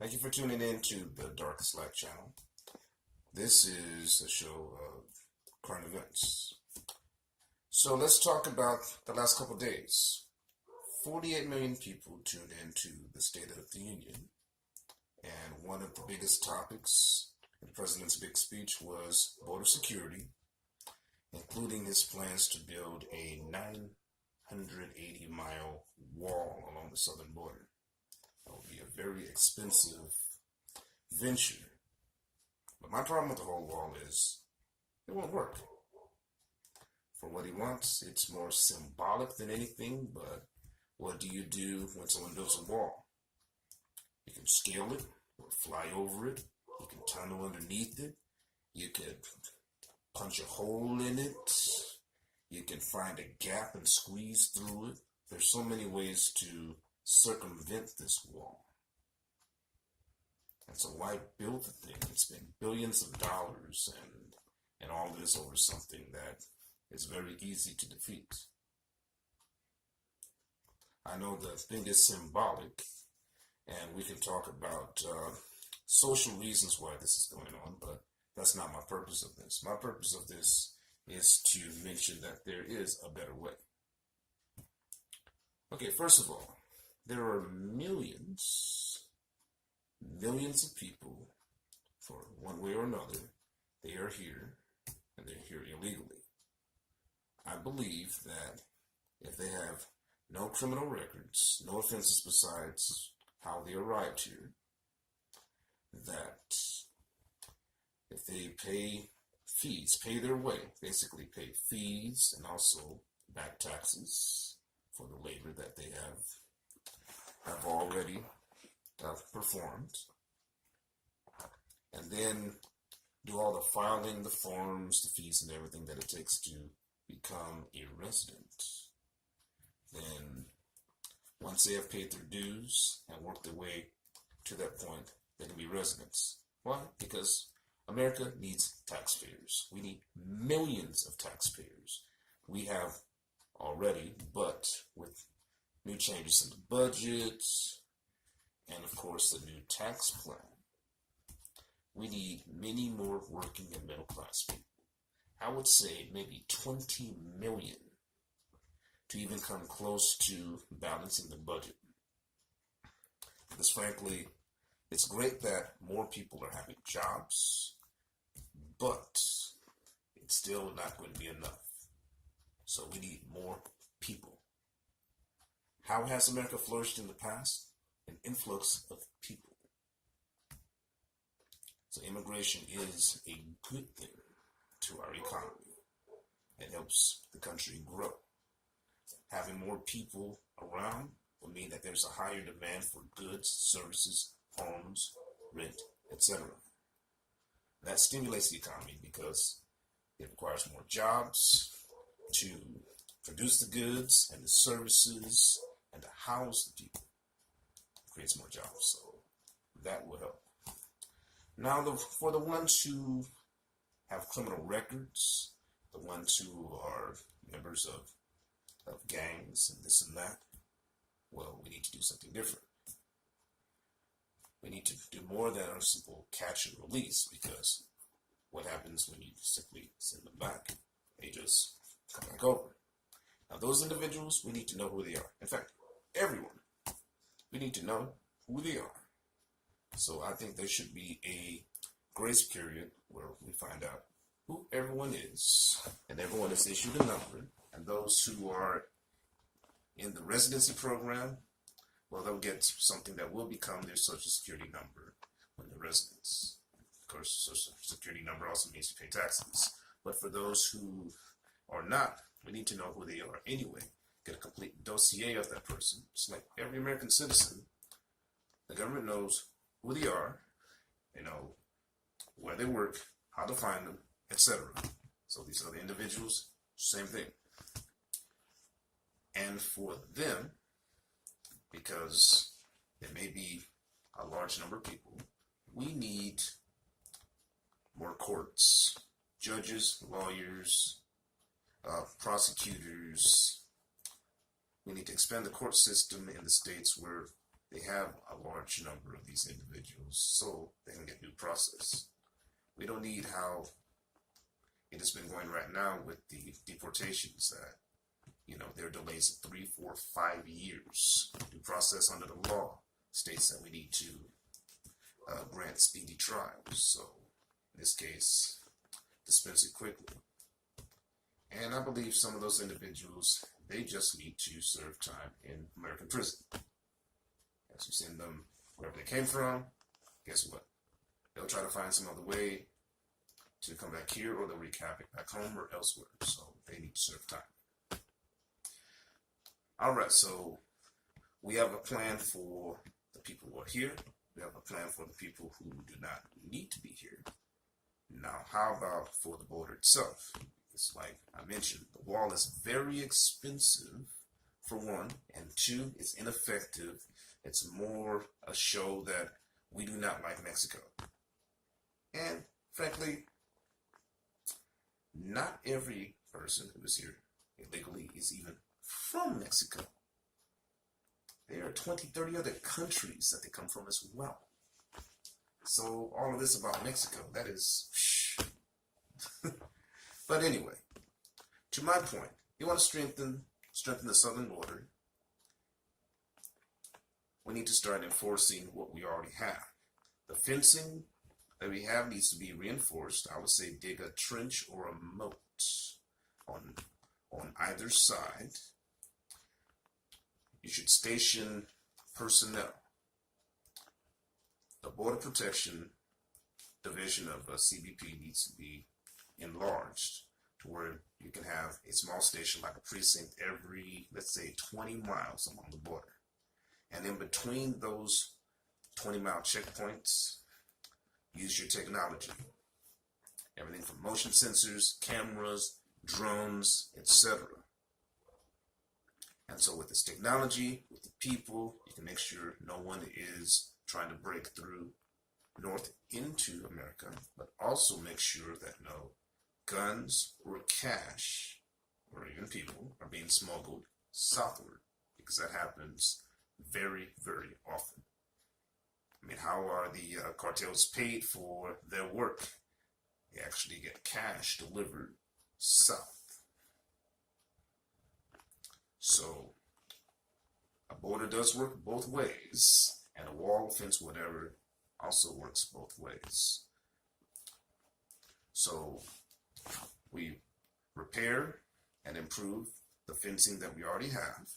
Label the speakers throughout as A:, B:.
A: Thank you for tuning in to the Darkest Light channel. This is a show of current events. So let's talk about the last couple of days. 48 million people tuned into the State of the Union, and one of the biggest topics in the president's big speech was border security, including his plans to build a 980-mile wall along the southern border. That would be a very expensive venture. But my problem with the whole wall is it won't work. For what he wants, it's more symbolic than anything, but what do you do when someone builds a wall? You can scale it or fly over it. You can tunnel underneath it. You could punch a hole in it. You can find a gap and squeeze through it. There's so many ways to circumvent this wall. And so why build the thing and spend billions of dollars and all this over something that is very easy to defeat? I know the thing is symbolic, and we can talk about social reasons why this is going on, but that's not my purpose of this. My purpose of this is to mention that there is a better way. Okay, first of all, there are millions of people, for one way or another, they are here, and they're here illegally. I believe that if they have no criminal records, no offenses besides how they arrived here, that if they pay fees, pay their way, basically pay fees and also back taxes for the labor that they have already performed, and then do all the filing, the forms, the fees, and everything that it takes to become a resident. Then, once they have paid their dues and worked their way to that point, they can be residents. Why? Because America needs taxpayers. We need millions of taxpayers. We have already, but with new changes in the budget, and of course the new tax plan, we need many more working and middle class people. I would say maybe 20 million to even come close to balancing the budget. Because frankly, it's great that more people are having jobs, but it's still not going to be enough. So we need more people. How has America flourished in the past? An influx of people. So immigration is a good thing to our economy. It helps the country grow. Having more people around will mean that there's a higher demand for goods, services, homes, rent, etc. That stimulates the economy because it requires more jobs to produce the goods and the services and to house the people. It creates more jobs, so that will help. Now, for the ones who have criminal records, the ones who are members of gangs and this and that, well, we need to do something different. We need to do more than a simple catch and release, because what happens when you simply send them back? They just come back over. Now, those individuals, we need to know who they are. In fact, everyone, we need to know who they are. So I think there should be a grace period where we find out who everyone is, and everyone is issued a number, and those who are in the residency program, well, they'll get something that will become their Social Security number when they're residents. Of course, Social Security number also means you pay taxes. But for those who are not, we need to know who they are anyway. Get a complete dossier of that person. Just like every American citizen, the government knows who they are, they know where they work, how to find them, etc. So these are the individuals, same thing. And for them, because there may be a large number of people, we need more courts, judges, lawyers, prosecutors. We need to expand the court system in the states where they have a large number of these individuals so they can get due process. We don't need how it has been going right now with the deportations that, there are delays of 3, 4, 5 years. Due process under the law states that we need to grant speedy trials. So in this case, dispense it quickly. And I believe some of those individuals, they just need to serve time in American prison. As you send them wherever they came from, guess what? They'll try to find some other way to come back here, or they'll wreak havoc back home or elsewhere. So they need to serve time. All right, so we have a plan for the people who are here. We have a plan for the people who do not need to be here. Now, how about for the border itself? It's like I mentioned, the wall is very expensive, for one, and two, it's ineffective. It's more a show that we do not like Mexico. And frankly, not every person who is here illegally is even from Mexico. There are 20, 30 other countries that they come from as well. So all of this about Mexico, that is... But anyway, to my point, you want to strengthen the southern border. We need to start enforcing what we already have. The fencing that we have needs to be reinforced. I would say dig a trench or a moat on either side. You should station personnel. The Border Protection Division of CBP needs to be enlarged to where you can have a small station like a precinct every, let's say, 20 miles along the border. And in between those 20-mile checkpoints, use your technology. Everything from motion sensors, cameras, drones, etc. And so with this technology, with the people, you can make sure no one is trying to break through north into America, but also make sure that no guns or cash or even people are being smuggled southward, because that happens very, very often. I mean, how are the cartels paid for their work? They actually get cash delivered south. So a border does work both ways, and a wall, fence, whatever, also works both ways. So we repair and improve the fencing that we already have,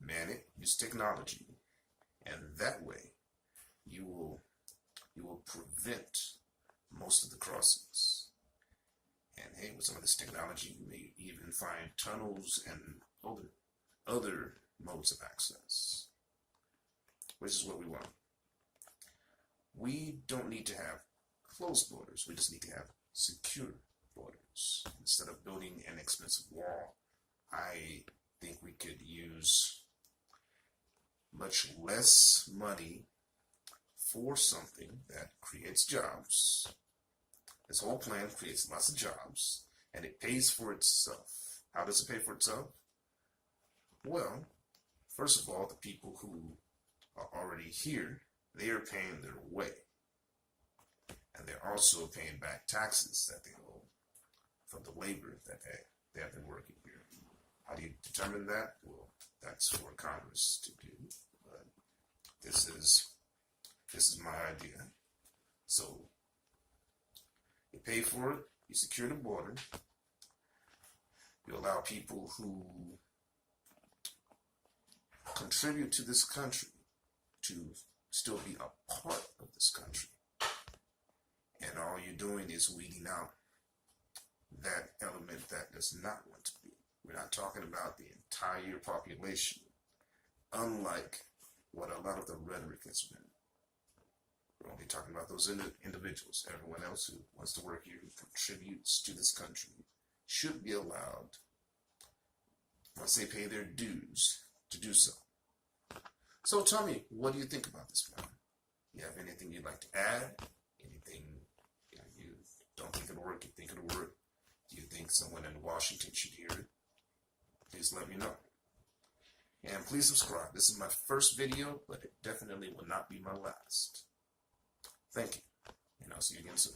A: man it, use technology, and that way you will prevent most of the crossings. And hey, with some of this technology, you may even find tunnels and other modes of access, which is what we want. We don't need to have closed borders. We just need to have secure borders. Instead of building an expensive wall, I think we could use much less money for something that creates jobs. This whole plan creates lots of jobs, and it pays for itself. How does it pay for itself? Well, first of all, the people who are already here, they are paying their way. And they're also paying back taxes that they owe from the labor that they have been working here. How do you determine that? Well, that's for Congress to do. But this is my idea. So you pay for it, you secure the border, you allow people who contribute to this country to still be a part of this country. And all you're doing is weeding out that element that does not want to be. We're not talking about the entire population, unlike what a lot of the rhetoric has been. We're only talking about those individuals. Everyone else who wants to work here, who contributes to this country, should be allowed, once they pay their dues, to do so. So tell me, what do you think about this plan? You have anything you'd like to add? Anything you don't think it'll work, you think it'll work? Do you think someone in Washington should hear it? Please let me know. And please subscribe. This is my first video, but it definitely will not be my last. Thank you, and I'll see you again soon.